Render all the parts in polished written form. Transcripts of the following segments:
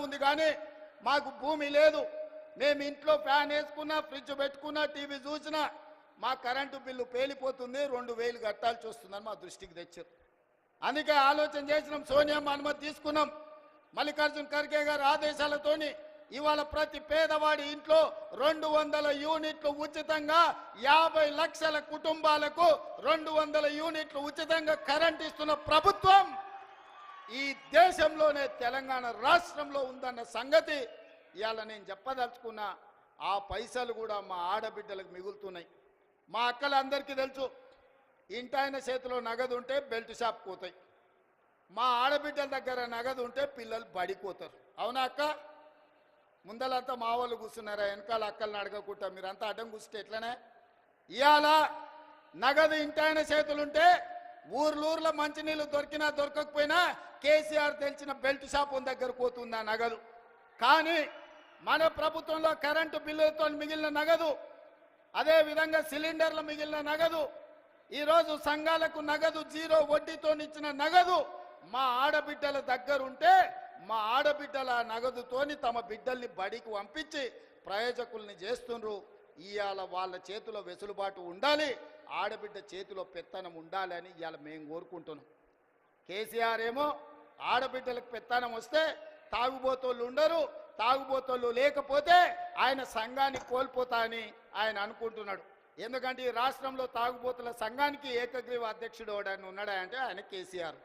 ఉంది కానీ మాకు భూమి లేదు, మేము ఇంట్లో ఫ్యాన్ వేసుకున్నా, ఫ్రిడ్జ్ పెట్టుకున్నా, టీవీ చూసినా మా కరెంటు బిల్లు పేలిపోతుంది, 2000 కట్టాల్సి వస్తుందని మా దృష్టికి తెచ్చారు. అందుకే ఆలోచన చేసినాం, సోనియమ్మ అనుమతి తీసుకున్నాం. మల్లికార్జున ఖర్గే గారి ఆదేశాలతోని ఇవాళ ప్రతి పేదవాడి ఇంట్లో 200 యూనిట్లు ఉచితంగా, 50 లక్షల కుటుంబాలకు 200 యూనిట్లు ఉచితంగా కరెంట్ ఇస్తున్న ప్రభుత్వం ఈ దేశంలోనే తెలంగాణ రాష్ట్రంలో ఉందన్న సంగతి ఇవాళ నేను చెప్పదలుచుకున్నా. ఆ పైసలు కూడా మా ఆడబిడ్డలకు మిగులుతున్నాయి. మా అక్కలందరికీ తెలుసు, ఇంటాయన చేతిలో నగదు ఉంటే బెల్ట్ షాప్ పోతాయి, మా ఆడబిడ్డల దగ్గర నగదు ఉంటే పిల్లలు బడిపోతారు. అవునా అక్క? ముందలంతా మా వాళ్ళు కూర్చున్నారా, వెనకాల అక్కలను అడగకుండా మీరంతా అడ్డం కూర్చుంటే ఎట్లనే? ఇవాళ నగదు ఇంటాయన చేతులుంటే ఊర్లూర్లో మంచినీళ్ళు దొరికినా దొరకకపోయినా కేసీఆర్ తెలిసిన బెల్ట్ షాప్ దగ్గర పోతుంది ఆ నగదు. కానీ మన ప్రభుత్వంలో కరెంటు బిల్లులతో మిగిలిన నగదు, అదేవిధంగా సిలిండర్ల మిగిలిన నగదు, ఈరోజు సంఘాలకు నగదు 0 వడ్డీతో ఇచ్చిన నగదు మా ఆడబిడ్డల దగ్గర ఉంటే మా ఆడబిడ్డల నగదుతోని తమ బిడ్డల్ని బడికి పంపించి ప్రయోజకుల్ని చేస్తుండ్రు. ఇవాళ వాళ్ళ చేతిలో వెసులుబాటు ఉండాలి, ఆడబిడ్డ చేతిలో పెత్తనం ఉండాలని ఇవాళ మేము కోరుకుంటున్నాం. కేసీఆర్ ఏమో ఆడబిడ్డలకు పెత్తనం వస్తే తాగుబోతోళ్ళు ఉండరు, తాగుబోతోళ్ళు లేకపోతే ఆయన సంఘాన్ని కోల్పోతా అని ఆయన అనుకుంటున్నాడు. ఎందుకంటే ఈ రాష్ట్రంలో తాగుబోతుల సంఘానికి ఏకగ్రీవ అధ్యక్షుడు ఎవడని ఉన్నాడా అంటే ఆయన కేసీఆర్.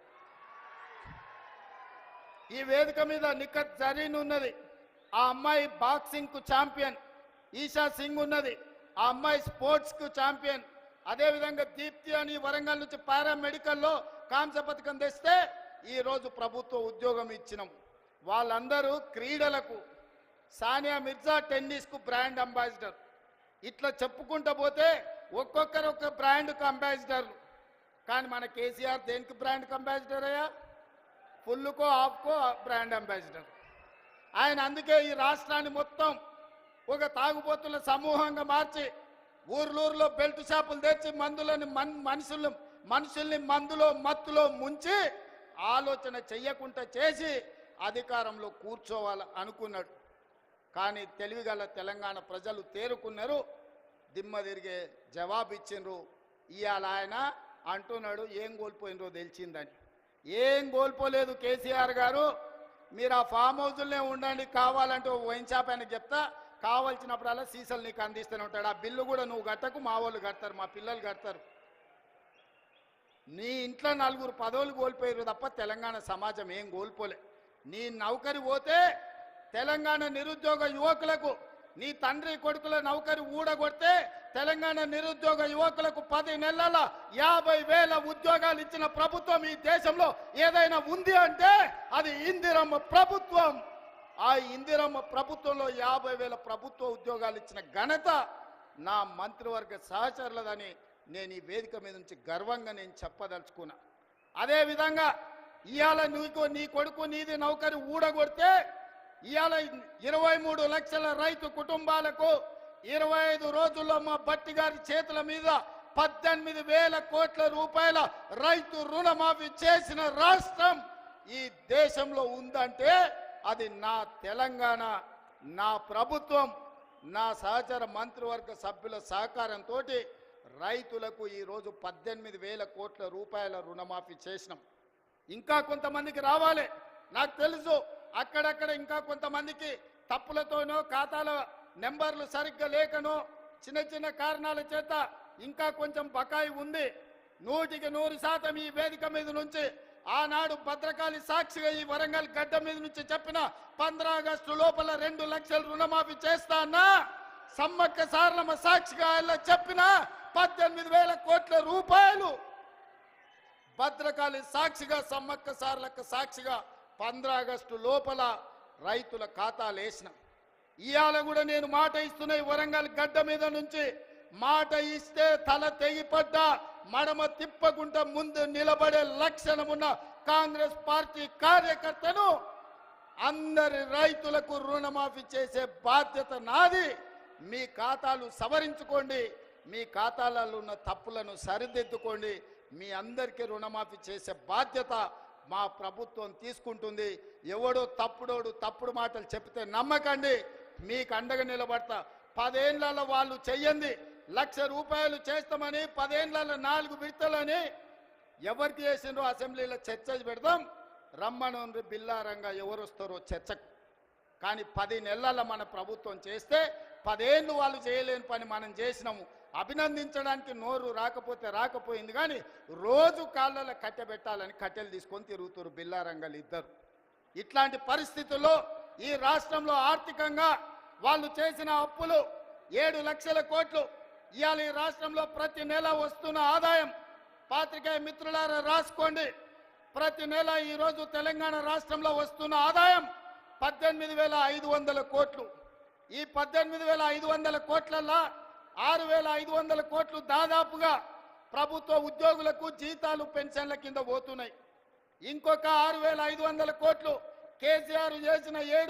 ఈ వేదిక మీద నిఖత్ జరీన్ ఉన్నది, ఆ అమ్మాయి బాక్సింగ్ కు ఛాంపియన్. ఈషా సింగ్ ఉన్నది, ఆ అమ్మాయి స్పోర్ట్స్ కు ఛాంపియన్. అదేవిధంగా దీప్తి అని వరంగల్ నుంచి పారామెడికల్లో కాంస్య పథకం తెస్తే ఈరోజు ప్రభుత్వ ఉద్యోగం ఇచ్చినాం. వాళ్ళందరూ క్రీడలకు, సానియా మిర్జా టెన్నిస్కు బ్రాండ్ అంబాసిడర్. ఇట్లా చెప్పుకుంటూ పోతే ఒక్కొక్కరు ఒక్క బ్రాండ్కు అంబాసిడర్లు. కానీ మన కేసీఆర్ దేనికి బ్రాండ్కి అంబాసిడర్ అయ్యా? ఫుల్కో ఆఫ్కో బ్రాండ్ అంబాసిడర్ ఆయన. అందుకే ఈ రాష్ట్రాన్ని మొత్తం ఒక తాగుబోతుల సమూహంగా మార్చి ఊర్లూరులో బెల్ట్ షాపులు తెచ్చి మందులని మనుషుల్ని మందులో మత్తులో ముంచి ఆలోచన చెయ్యకుండా చేసి అధికారంలో కూర్చోవాలి అనుకున్నాడు. కానీ తెలివిగల తెలంగాణ ప్రజలు తేరుకున్నారు, దిమ్మ తిరిగే జవాబు ఇచ్చిండ్రు. ఇవాళ ఆయన అంటున్నాడు ఏం కోల్పోయినరో తెలిసిందని. ఏం కోల్పోలేదు కేసీఆర్ గారు, మీరు ఆ ఫామ్ హౌజుల్నే ఉండండి, కావాలంటే వైన్ షాప్ ఆయనకు చెప్తా, కావాల్సినప్పుడల్లా సీసాలు నీకు అందిస్తూనే ఉంటాడు. ఆ బిల్లు కూడా నువ్వు కట్టకు, మా వాళ్ళు కడతారు, మా పిల్లలు కడతారు. నీ ఇంట్లో 4 పదవులు కోల్పోయారు తప్ప తెలంగాణ సమాజం ఏం కోల్పోలే. నీ నౌకరి పోతే తెలంగాణ నిరుద్యోగ యువకులకు, నీ తండ్రి కొడుకుల నౌకరి ఊడగొడితే తెలంగాణ నిరుద్యోగ యువకులకు 10 నెలల 50,000 ఉద్యోగాలు ఇచ్చిన ప్రభుత్వం ఈ దేశంలో ఏదైనా ఉంది అంటే అది ఇందిరమ్మ ప్రభుత్వం. ఆ ఇందిరమ్మ ప్రభుత్వంలో 50,000 ప్రభుత్వ ఉద్యోగాలు ఇచ్చిన ఘనత నా మంత్రివర్గ సహచరులదని నేను ఈ వేదిక మీద నుంచి గర్వంగా నేను చెప్పదలుచుకున్నా. అదేవిధంగా ఇవాళ నీ కొడుకు నీది నౌకరి ఊడగొడితే ఇవాళ 23 లక్షల రైతు కుటుంబాలకు 25 రోజుల్లో మా భట్టి గారి చేతుల మీద 18,000 కోట్ల రూపాయల రైతు రుణమాఫీ చేసిన రాష్ట్రం ఈ దేశంలో ఉందంటే అది నా తెలంగాణ, నా ప్రభుత్వం, నా సహచర మంత్రివర్గ సభ్యుల సహకారంతో రైతులకు ఈరోజు 18,000 కోట్ల రూపాయల రుణమాఫీ చేసినాం. ఇంకా కొంతమందికి రావాలి, నాకు తెలుసు. అక్కడక్కడ ఇంకా కొంతమందికి తప్పులతోనో ఖాతాల నెంబర్లు సరిగ్గా లేకనో చిన్న చిన్న కారణాల చేత ఇంకా కొంచెం బకాయి ఉంది. 100% ఈ వేదిక మీద నుంచి ఆనాడు భద్రకాళి సాక్షిగా ఈ వరంగల్ గడ్డ మీద నుంచి చెప్పిన 15 ఆగస్టు లోపల 2 లక్షల రుణమాఫీ చేస్తా అన్నా, సమ్మక్క సారలమ్మ సాక్షిగా ఇలా చెప్పిన 18,000 కోట్ల రూపాయలు భద్రకాళి సాక్షిగా, సమ్మక్క సారలక్క సాక్షిగా 15 ఆగస్టు లోపల రైతుల ఖాతాలు వేసిన. ఇవాళ కూడా నేను మాట ఇస్తున్నా, వరంగల్ గడ్డ మీద నుంచి మాట ఇస్తే తల తెగిపడ్డా మడమ తిప్పకుండా ముందు నిలబడే లక్షణమున్న కాంగ్రెస్ పార్టీ కార్యకర్తను అందరి రైతులకు రుణమాఫీ చేసే బాధ్యత నాది. మీ ఖాతాలు సవరించుకోండి, మీ ఖాతాలలో ఉన్న తప్పులను సరిదిద్దుకోండి. మీ అందరికీ రుణమాఫీ చేసే బాధ్యత మా ప్రభుత్వం తీసుకుంటుంది. ఎవడో తప్పుడు మాటలు చెప్తే నమ్మకండి, మీకు అండగా నిలబడతా. 10 ఏళ్లలో వాళ్ళు చెయ్యండి, 1,00,000 రూపాయలు చేస్తామని 10 ఏళ్లలో 4 విడతలని ఎవరికి చేసిండ్రో అసెంబ్లీలో చర్చ పెడదాం. రమ్మను బిల్లారంగా ఎవరు వస్తారో చర్చకు. కానీ 10 నెలల మన ప్రభుత్వం చేస్తే 10 ఏళ్ళు వాళ్ళు చేయలేని పని మనం చేసినాము. అభినందించడానికి నోరు రాకపోయింది, కానీ రోజు కాళ్ళలో కట్టెబెట్టాలని కట్టెలు తీసుకొని తిరుగుతారు బిల్లారంగలు ఇద్దరు. ఇట్లాంటి పరిస్థితుల్లో ఈ రాష్ట్రంలో ఆర్థికంగా వాళ్ళు చేసిన అప్పులు 7 లక్షల కోట్లు. ఇవాళ ఈ రాష్ట్రంలో ప్రతి నెల వస్తున్న ఆదాయం, పాత్రికేయ మిత్రులారా రాసుకోండి, ప్రతి నెల ఈరోజు తెలంగాణ రాష్ట్రంలో వస్తున్న ఆదాయం 18,500 కోట్లు. ఈ 18,500 కోట్లల్లో 6,500 కోట్లు దాదాపుగా ప్రభుత్వ ఉద్యోగులకు జీతాలు పెన్షన్ల కింద పోతున్నాయి. ఇంకొక 6,500 కోట్లు కేసీఆర్ చేసిన 7